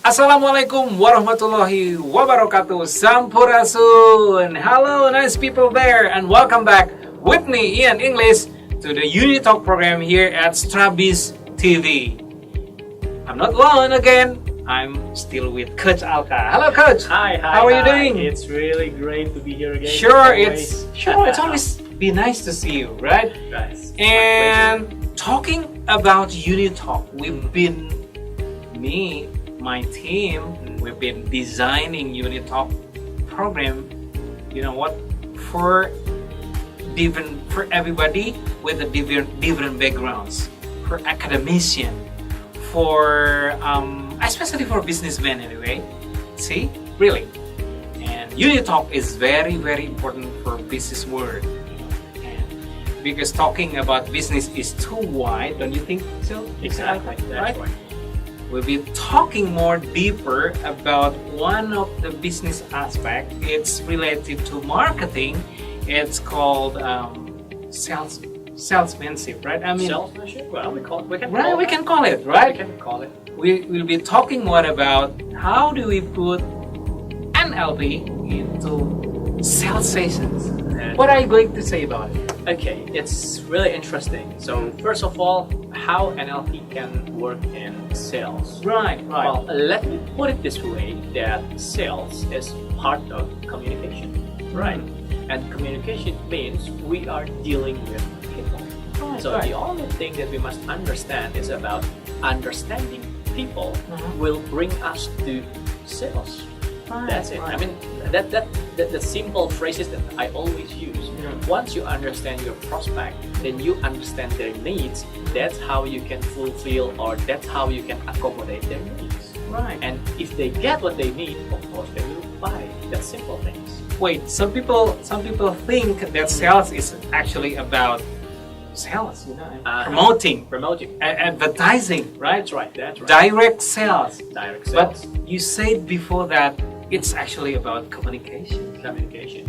Assalamualaikum warahmatullahi wabarakatuh. Sampurasun. Hello, nice people there, and welcome back with me, Ian English, to the Uni Talk program here at Strabis TV. I'm not alone again. I'm still with Coach Alka. Hello, Coach. Hi. How are you doing? It's really great to be here again. It's always be nice to see you, right? Guys. And talking about Uni Talk, my team, we've been designing Uni Talk program. You know what? For everybody with the different backgrounds, for academician, for especially for businessmen anyway. See, really. And Uni Talk is very important for business world. And because talking about business is too wide, don't you think so? Exactly. That's right. We'll be talking more deeper about one of the business aspect. It's related to marketing. It's called salesmanship, right? Salesmanship. Well, we can call it, right? We can call it. We will be talking more about how do we put NLP into sales sessions. What are you going to say about it? Okay, it's really interesting. So first of all, how NLP can work in sales. Right. Well, let me put it this way, that sales is part of communication. Right. And communication means we are dealing with people. The only thing that we must understand is about understanding people will bring us to sales. That's it. I mean, the simple phrases that I always use. Once you understand your prospect, then you understand their needs. That's how you can fulfill, or that's how you can accommodate their needs. Right. And if they get what they need, of course they will buy. That's simple things. Wait, some people think that sales is actually about sales, promoting, advertising, right? That's right. Direct sales. But you said before that it's actually about communication.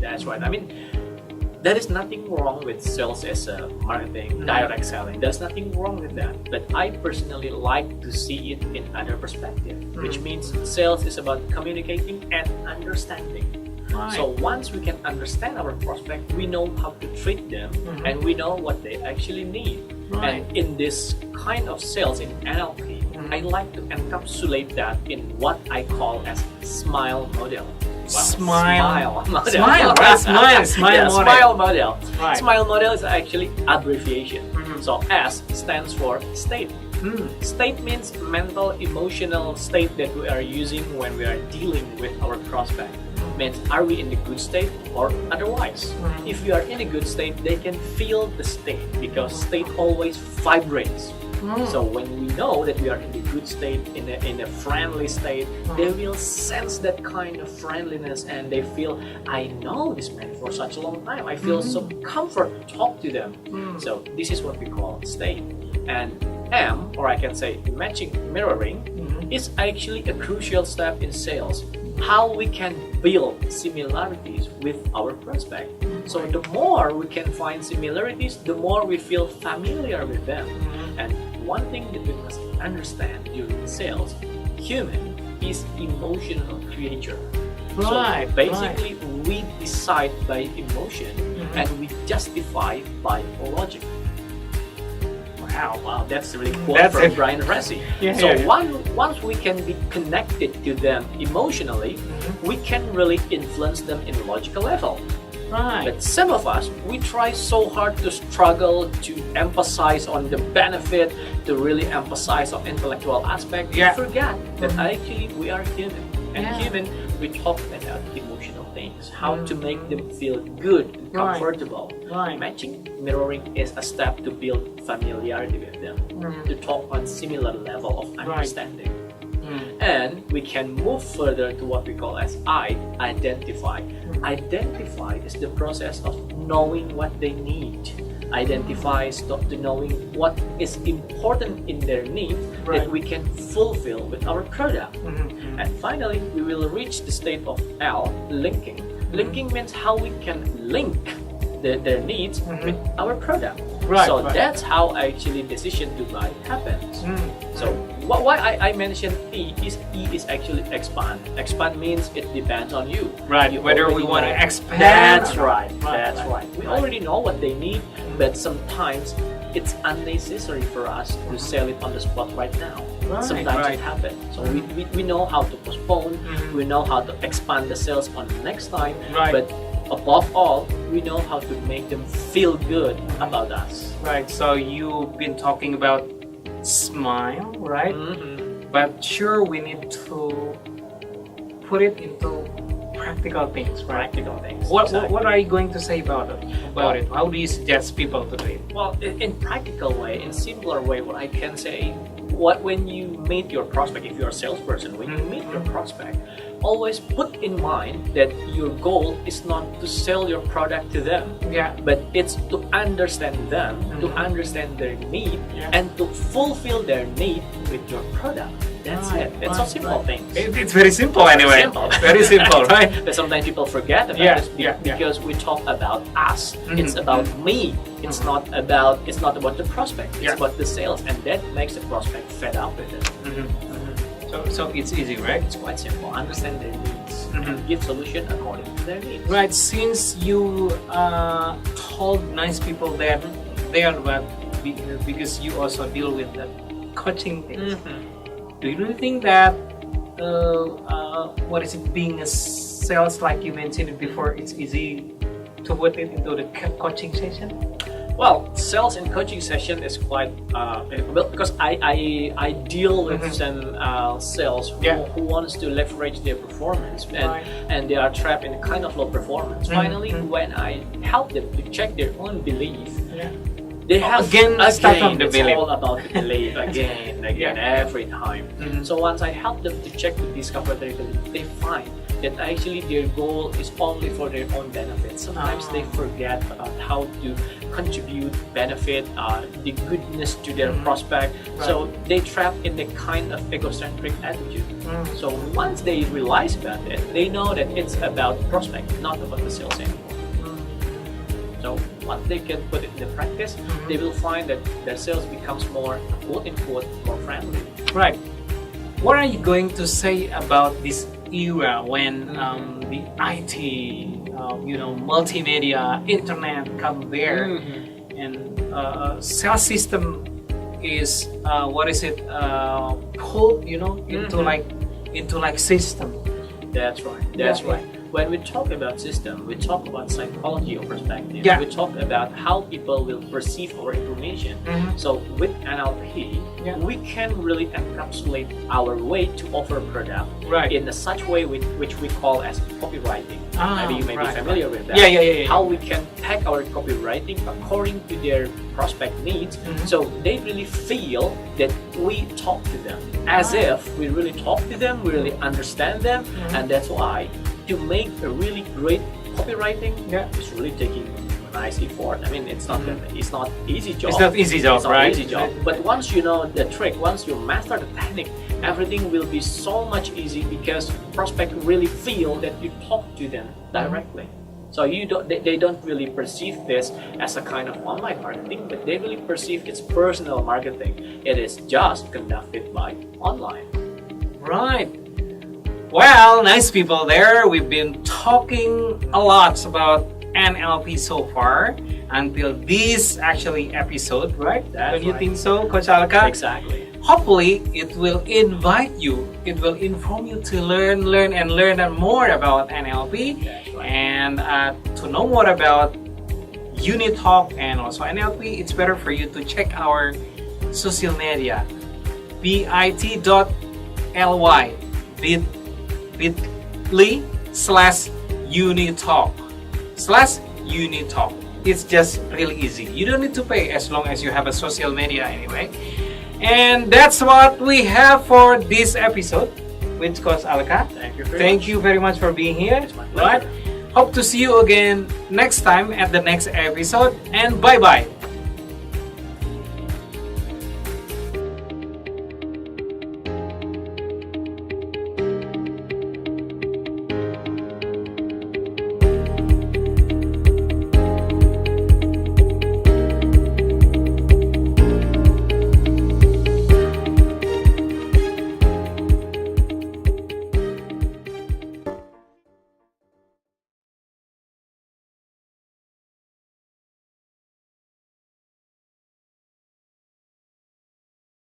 That's right. I mean, there is nothing wrong with sales as a marketing, direct selling. There's nothing wrong with that. But I personally like to see it in other perspective, which means sales is about communicating and understanding. Right. So once we can understand our prospect, we know how to treat them, and we know what they actually need. Right. And in this kind of sales in NLP, I like to encapsulate that in what I call as smile model. Smile model. Smile model. Right. Smile model is actually abbreviation. So S stands for state. State means mental, emotional state that we are using when we are dealing with our prospect. Means, are we in the good state or otherwise? If we are in a good state, they can feel the state, because state always vibrates. So when we know that we are in the good state, in a friendly state, they will sense that kind of friendliness, and they feel, I know this man for such a long time. I feel some comfort to talk to them. So this is what we call state. And M, or I can say matching mirroring, is actually a crucial step in sales. How we can build similarities with our prospect. So the more we can find similarities, the more we feel familiar with them. And one thing that we must understand during sales, human is emotional creature. Right. So basically, we decide by emotion and we justify by logic. Wow, that's really cool from Brian Tracy. Once we can be connected to them emotionally, we can really influence them in a logical level. Right. But some of us, we try so hard to struggle to emphasize on the benefit, to really emphasize on intellectual aspect. We forget that actually we are human. And human, we talk about emotional things, how to make them feel good and comfortable. Right. Matching mirroring is a step to build familiarity with them, to talk on similar level of understanding. And we can move further to what we call as identify. Identify is the process of knowing what they need. Identify is to knowing what is important in their need that we can fulfill with our product. And finally, we will reach the state of L, linking. Linking means how we can link their needs with our product. That's how actually decision to buy happens. So why I mentioned E is actually expand. Expand means it depends on you. Right. You Whether we already want to know. expand. That's or not. right. That's right. We already know what they need, but sometimes it's unnecessary for us to sell it on the spot right now. Right, Sometimes right. it happens. So we know how to postpone. We know how to expand the sales on the next time. Right. But above all, we know how to make them feel good about us. Right. So you've been talking about smile, right? But sure, we need to put it into practical things, right? Practical things. What Exactly. are you going to say about it? How do you suggest people to do it? Well, in practical way, in simpler way, what I can say, when you meet your prospect, if you're a salesperson, when you meet your prospect, always put in mind that your goal is not to sell your product to them, Yeah. but it's to understand them, to understand their need, and to fulfill their need with your product. That's Right, it. It's a right, simple thing. It's very simple anyway. Simple. Very simple, right? But sometimes people forget about Yeah, this yeah, yeah. because we talk about us. It's about me. It's not about the prospect. It's Yeah. about the sales, and that makes the prospect fed up with it. So it's easy, right? It's quite simple. Understand their needs and give solution according to their needs. Right. Since you told nice people that they are bad because you also deal with the coaching things. Do you really think that being a sales, like you mentioned it before, it's easy to put it into the coaching session? Well, sales and coaching session is quite because I deal with some sales who wants to leverage their performance and they are trapped in a kind of low performance. Finally, when I help them to check their own belief, they have start from the it's belief. all about the belief again every time. So once I help them to check to discover their belief, they find that actually their goal is only for their own benefit. Sometimes they forget about how to contribute, benefit, the goodness to their prospect. So they trap in the kind of egocentric attitude. So once they realize about it, they know that it's about prospect, not about the sales anymore. So once they can put it into practice, they will find that their sales becomes more, quote unquote, more friendly. Right. What are you going to say about this era when the IT, multimedia, internet come there, and sales system is pulled, into like system. That's right. That's right. When we talk about system, we talk about psychology or perspective. Yeah. We talk about how people will perceive our information. So with NLP, we can really encapsulate our way to offer a product in such way which we call as copywriting. Maybe you may be familiar with that. Yeah. How we can pack our copywriting according to their prospect needs, so they really feel that we talk to them as if we really talk to them, we really understand them, and that's why to make a really great copywriting, it's really taking a nice effort. I mean, it's not easy job. It's not easy job, It's not right? easy job. But once you know the trick, once you master the technique, everything will be so much easy because prospect really feel that you talk to them directly. So they don't really perceive this as a kind of online marketing, but they really perceive it's personal marketing. It is just conducted by online. Right. Well, nice people there. We've been talking a lot about NLP so far until this episode, right? Don't you think so, Coach Alka? Exactly. Hopefully, it will invite you, it will inform you to learn more about NLP. That's right. And to know more about Unit Talk and also NLP. It's better for you to check our social media, bit.ly bit.ly/Unitalk. It's just really easy. You don't need to pay as long as you have a social media anyway. And that's what we have for this episode with Coach Alka. Thank you very much. Very much for being here. It's my pleasure. Right? Hope to see you again next time at the next episode. And bye-bye.